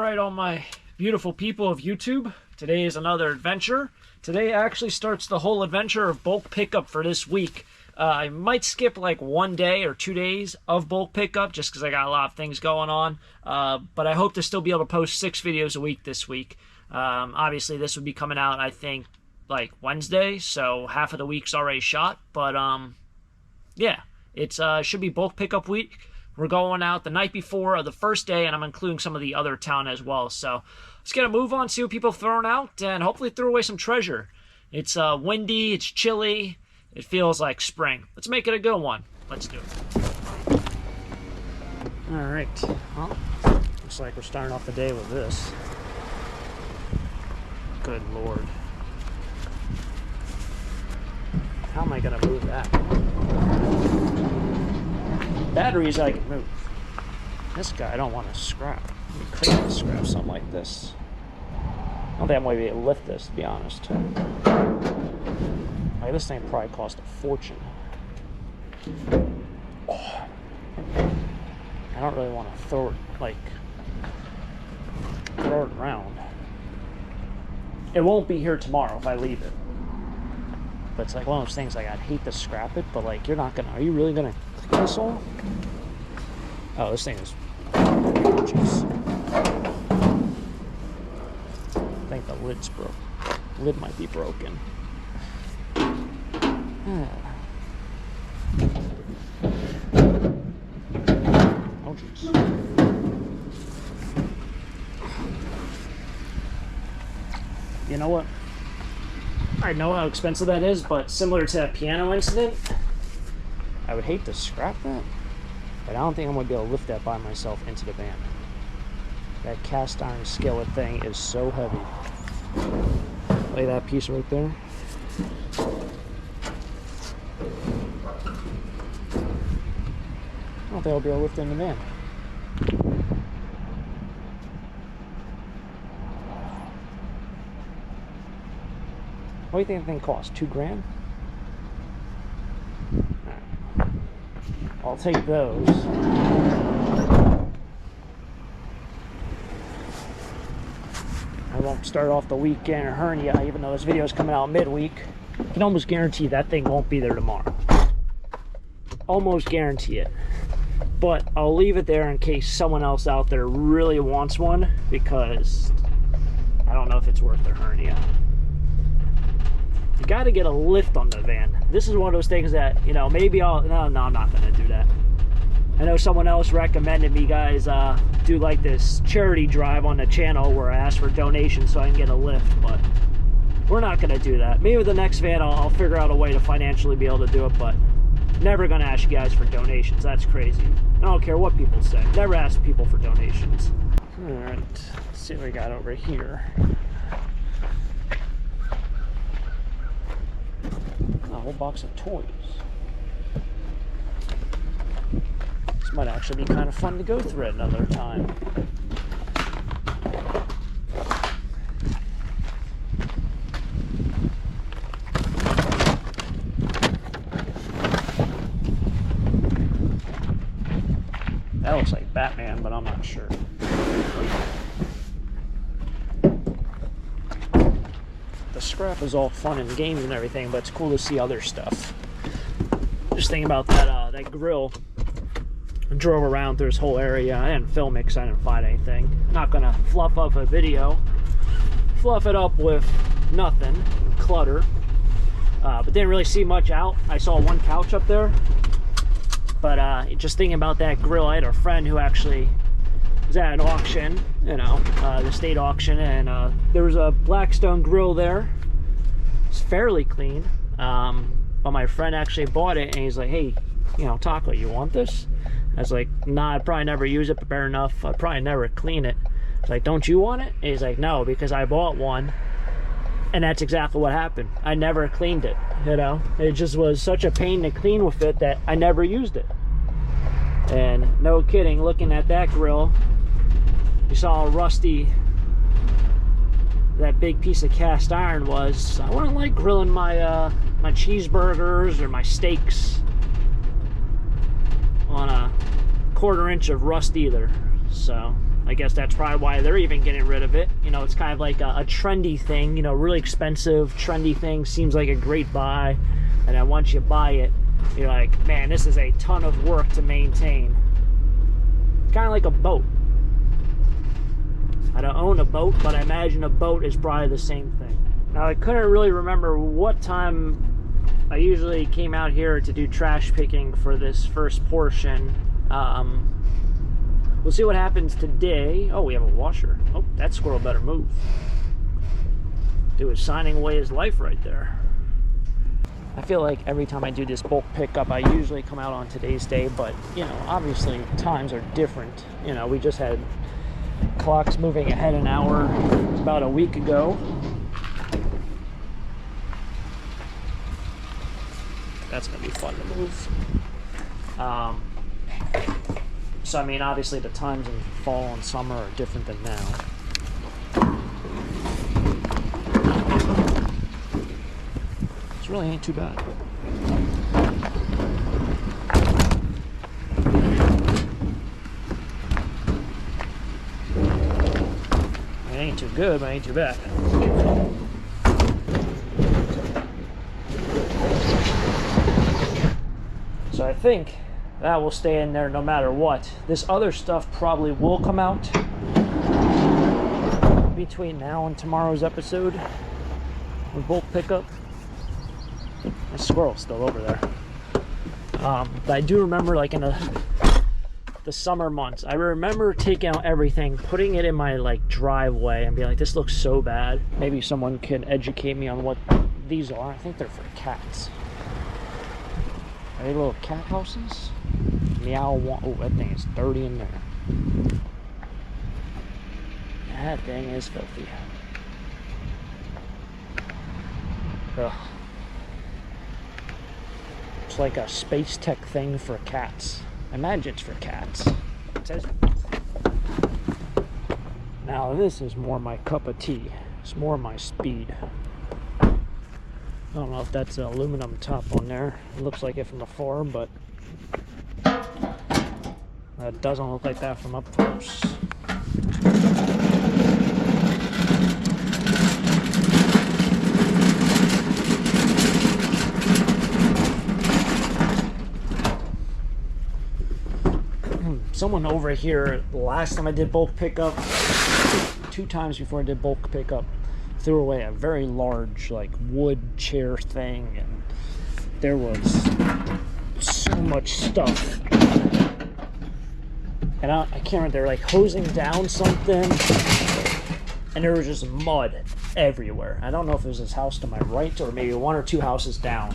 Alright, all my beautiful people of YouTube, today is another adventure. Today actually starts the whole adventure of bulk pickup for this week. I might skip like 1 day or 2 days of bulk pickup just because I got a lot of things going on. But I hope to still be able to post 6 videos a week this week. Obviously this would be coming out, I think, like Wednesday, so half of the week's already shot. But yeah, it's should be bulk pickup week. We're going out the night before of the first day, and I'm including some of the other town as well. So let's get a move on, see what people have thrown out, and hopefully throw away some treasure. It's windy, it's chilly, it feels like spring. Let's make it a good one. Let's do it. Alright, well, looks like we're starting off the day with this. Good Lord. How am I going to move that? Batteries I can move. This guy I don't want to scrap. You couldn't scrap something like this. I don't think I'm going to be able to lift this, to be honest. Like, this thing probably cost a fortune. Oh. I don't really want to throw it, like, throw it around. It won't be here tomorrow if I leave it. But it's like one of those things, like, I'd hate to scrap it, but like, you're not gonna, are you really gonna clean this all? Oh, this thing is gorgeous. I think the lid's broke. Lid might be broken. Oh, jeez. You know what? I know how expensive that is, but similar to that piano incident, I would hate to scrap that, but I don't think I'm going to be able to lift that by myself into the van. That cast iron skillet thing is so heavy. Lay that piece right there. I don't think I'll be able to lift it in the van. What do you think the thing costs? 2 grand? Right. I'll take those. I won't start off the weekend in a hernia, even though this video is coming out midweek. I can almost guarantee that thing won't be there tomorrow. Almost guarantee it. But I'll leave it there in case someone else out there really wants one, because I don't know if it's worth their hernia. You got to get a lift on the van. This is one of those things that, you know, maybe I'll... No, I'm not going to do that. I know someone else recommended me guys do like this charity drive on the channel where I ask for donations so I can get a lift, but we're not going to do that. Maybe with the next van I'll figure out a way to financially be able to do it, but never going to ask you guys for donations. That's crazy. I don't care what people say. Never ask people for donations. Alright, let's see what we got over here. A whole box of toys. This might actually be kind of fun to go through at another time. That looks like Batman, but I'm not sure. The scrap is all fun and games and everything, but it's cool to see other stuff. Just thinking about that that grill. I drove around through this whole area. I didn't film it because I didn't find anything. I'm not gonna fluff up a video. Fluff it up with nothing, clutter. But didn't really see much out. I saw one couch up there. But just thinking about that grill, I had a friend who actually was at an auction, you know, the state auction, and there was a Blackstone grill there. It's fairly clean, but my friend actually bought it, and he's like, hey, you know, Taco, you want this? I was like, nah, I'd probably never use it, but fair enough, I'd probably never clean it. I was like, don't you want it? And he's like, no, because I bought one, and that's exactly what happened. I never cleaned it, you know? It just was such a pain to clean with it that I never used it. And no kidding, looking at that grill, you saw how rusty that big piece of cast iron was. I wouldn't like grilling my my cheeseburgers or my steaks on a 1/4 inch of rust either. So I guess that's probably why they're even getting rid of it. You know, it's kind of like a trendy thing, you know, really expensive, trendy thing, seems like a great buy. And then once you buy it, you're like, man, this is a ton of work to maintain. Kind of like a boat. I don't own a boat, but I imagine a boat is probably the same thing. Now, I couldn't really remember what time I usually came out here to do trash picking for this first portion. We'll see what happens today. Oh, we have a washer. Oh, that squirrel better move. Dude is signing away his life right there. I feel like every time I do this bulk pickup, I usually come out on today's day, but, you know, obviously times are different. You know, we just had clocks moving ahead an hour about a week ago. That's gonna be fun to move. So I mean, obviously the times in fall and summer are different than now. This really ain't too bad. It ain't too good, but it ain't too bad. So I think that will stay in there no matter what. This other stuff probably will come out between now and tomorrow's episode with bulk pickup. The squirrel's still over there. But I do remember, like, in the summer months, I remember taking out everything, putting it in my, like, driveway and being like, this looks so bad. Maybe someone can educate me on what these are. I think they're for cats. Are they little cat houses? Meow one. Oh, that thing is dirty in there. That thing is filthy. Ugh. It's like a space tech thing for cats. I imagine it's for cats. It says. Now this is more my cup of tea. It's more my speed. I don't know if that's an aluminum top on there. It looks like it from afar, but that doesn't look like that from up close. Someone over here, the last time I did bulk pickup, 2 times before I did bulk pickup, threw away a very large, like, wood chair thing, and there was so much stuff. And I can't remember, they were like hosing down something, and there was just mud everywhere. I don't know if it was this house to my right or maybe 1 or 2 houses down.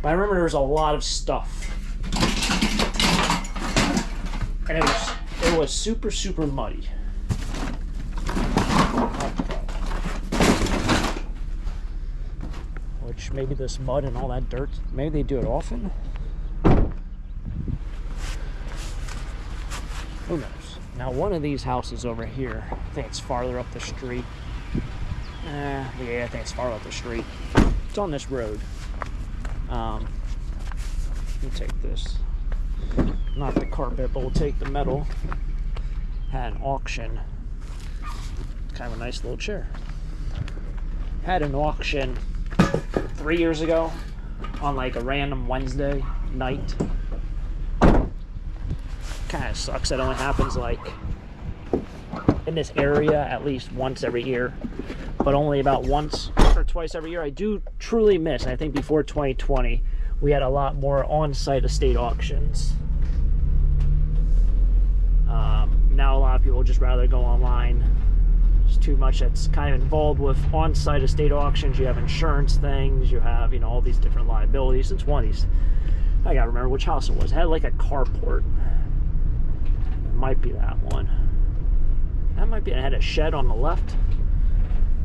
But I remember there was a lot of stuff, and it was super, super muddy. Which maybe this mud and all that dirt, maybe they do it often. Who knows? Now one of these houses over here, I think it's farther up the street. Yeah, I think it's farther up the street. It's on this road. Let me take this. Not the carpet, but we'll take the metal. Had an auction. Kind of a nice little chair. Had an auction 3 years ago on like a random Wednesday night. Kind of sucks that only happens like in this area at least once every year, but only about once or twice every year. I do truly miss, I think before 2020 we had a lot more on-site estate auctions. Now a lot of people just rather go online. There's too much that's kind of involved with on-site estate auctions. You have insurance things, you have, you know, all these different liabilities. It's one of these, I gotta remember which house it was. It had like a carport. It might be that one. That might be, it had a shed on the left.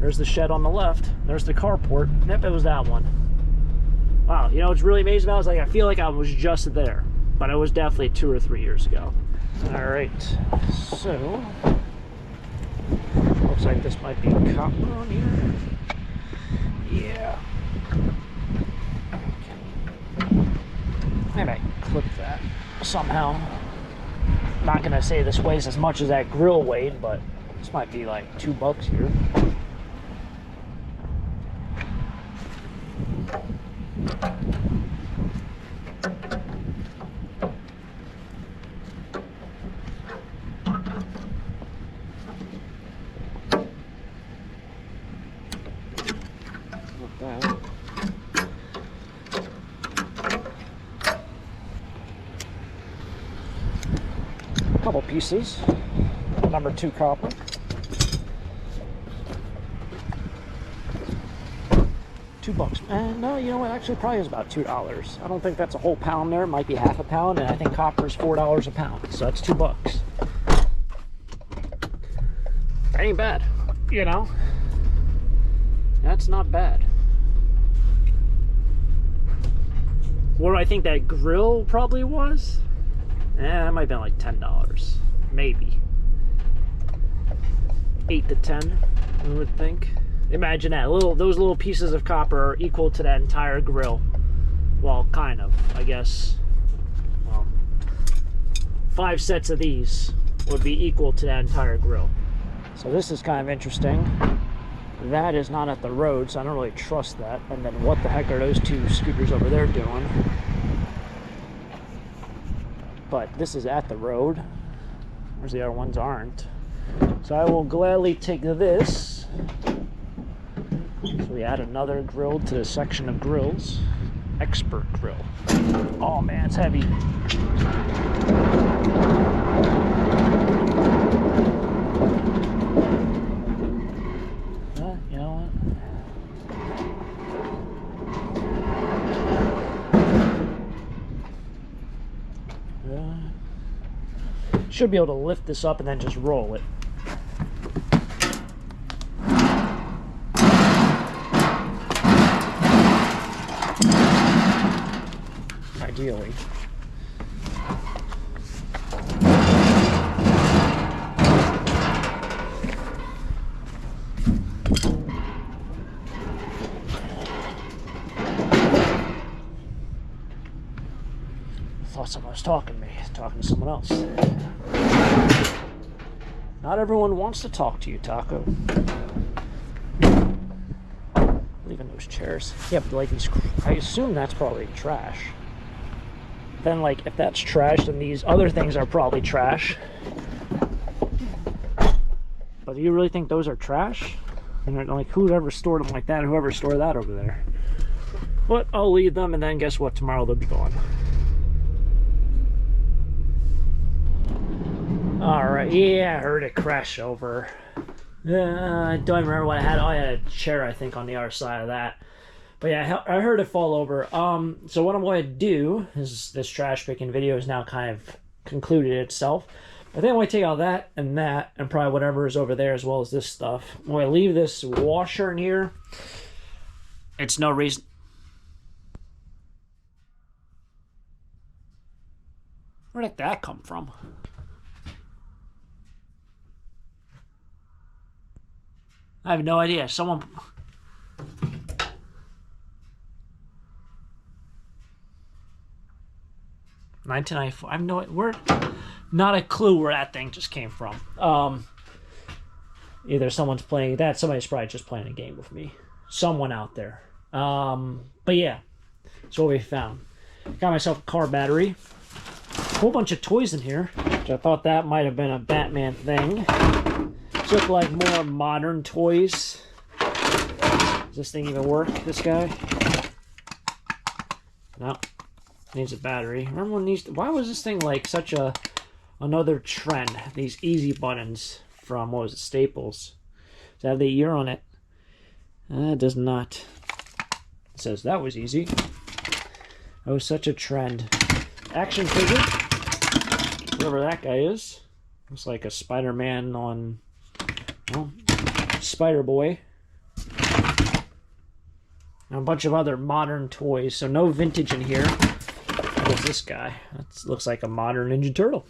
There's the shed on the left. There's the carport. Yep, it was that one. Wow, you know what's really amazing about it is, like, I feel like I was just there, but it was definitely 2 or 3 years ago. Alright, so looks like this might be copper on here. Yeah. somehow. Not gonna say this weighs as much as that grill weighed, but this might be like $2 here. Not bad. Couple pieces, number 2 copper. $2. And no, you know what? Actually, probably is about $2. I don't think that's a whole pound there. It might be half a pound, and I think copper is $4 a pound. So that's $2. That ain't bad, you know. That's not bad. What do I think that grill probably was? That might have been like $10, maybe. 8 to 10, I would think. Imagine that. Those little pieces of copper are equal to that entire grill. Well, kind of, I guess. Well, 5 sets of these would be equal to that entire grill. So this is kind of interesting. That is not at the road, so I don't really trust that. And then what the heck are those 2 scooters over there doing? But this is at the road, whereas the other ones aren't. So I will gladly take this. So we add another grill to the section of grills. Expert grill. Oh man, it's heavy. You know what? Should be able to lift this up and then just roll it. Ideally. I thought someone was talking to me, talking to someone else. Not everyone wants to talk to you, Taco. Leaving those chairs. Yeah, but like these, I assume that's probably trash. Then, like, if that's trash, then these other things are probably trash. But do you really think those are trash? And like, whoever stored them like that, and whoever stored that over there. But I'll leave them, and then guess what? Tomorrow they'll be gone. Alright, yeah, I heard it crash over. I don't remember what I had. Oh, I had a chair, I think, on the other side of that. But yeah, I heard it fall over. So what I'm going to do is this trash picking video has now kind of concluded itself. I think I'm going to take out that, and probably whatever is over there, as well as this stuff. I'm going to leave this washer in here. It's no reason. Where did that come from? I have no idea. Someone... $19.94. I have no word. Not a clue where that thing just came from. Either someone's playing that, somebody's probably just playing a game with me. Someone out there. But yeah, that's what we found. Got myself a car battery. A whole bunch of toys in here, which I thought that might have been a Batman thing. Look like more modern toys. Does this thing even work, this guy? No. Needs a battery. Remember when these... Why was this thing like such another trend? These easy buttons from, what was it, Staples. Does it have the year on it? It does not. It says that was easy. That was such a trend. Action figure. Whoever that guy is. Looks like a Spider-Man on... Well, Spider-Boy. And a bunch of other modern toys. So no vintage in here. What's this guy? That looks like a modern Ninja Turtle.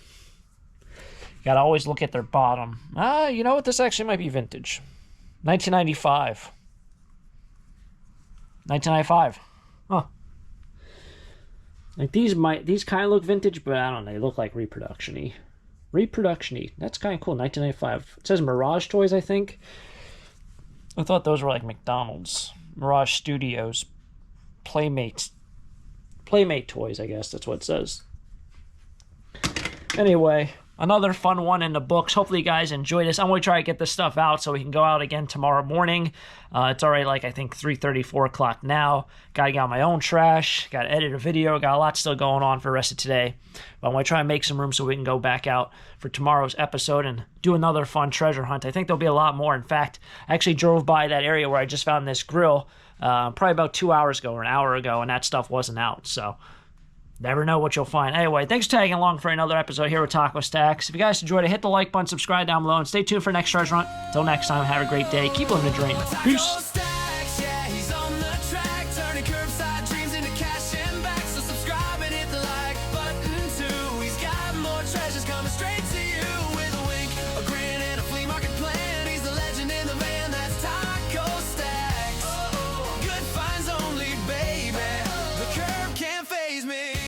Gotta always look at their bottom. You know what? This actually might be vintage. 1995. 1995. Huh. Like these kind of look vintage, but I don't know. They look like reproduction-y. Reproduction-y. That's kind of cool. 1995. It says Mirage Toys, I think. I thought those were like McDonald's. Mirage Studios. Playmate Toys, I guess. That's what it says. Anyway, another fun one in the books. Hopefully you guys enjoy this. I'm going to try to get this stuff out so we can go out again tomorrow morning. It's already like, I think, 3:30, 4 o'clock now. Got to get out my own trash. Got to edit a video. Got a lot still going on for the rest of today. But I'm going to try and make some room so we can go back out for tomorrow's episode and do another fun treasure hunt. I think there'll be a lot more. In fact, I actually drove by that area where I just found this grill probably about 2 hours ago or an hour ago, and that stuff wasn't out. So never know what you'll find. Anyway, thanks for tagging along for another episode here with Taco Stacks. If you guys enjoyed it, hit the like button, subscribe down below, and stay tuned for next treasure hunt. Until next time, have a great day. Keep living the dream. Peace.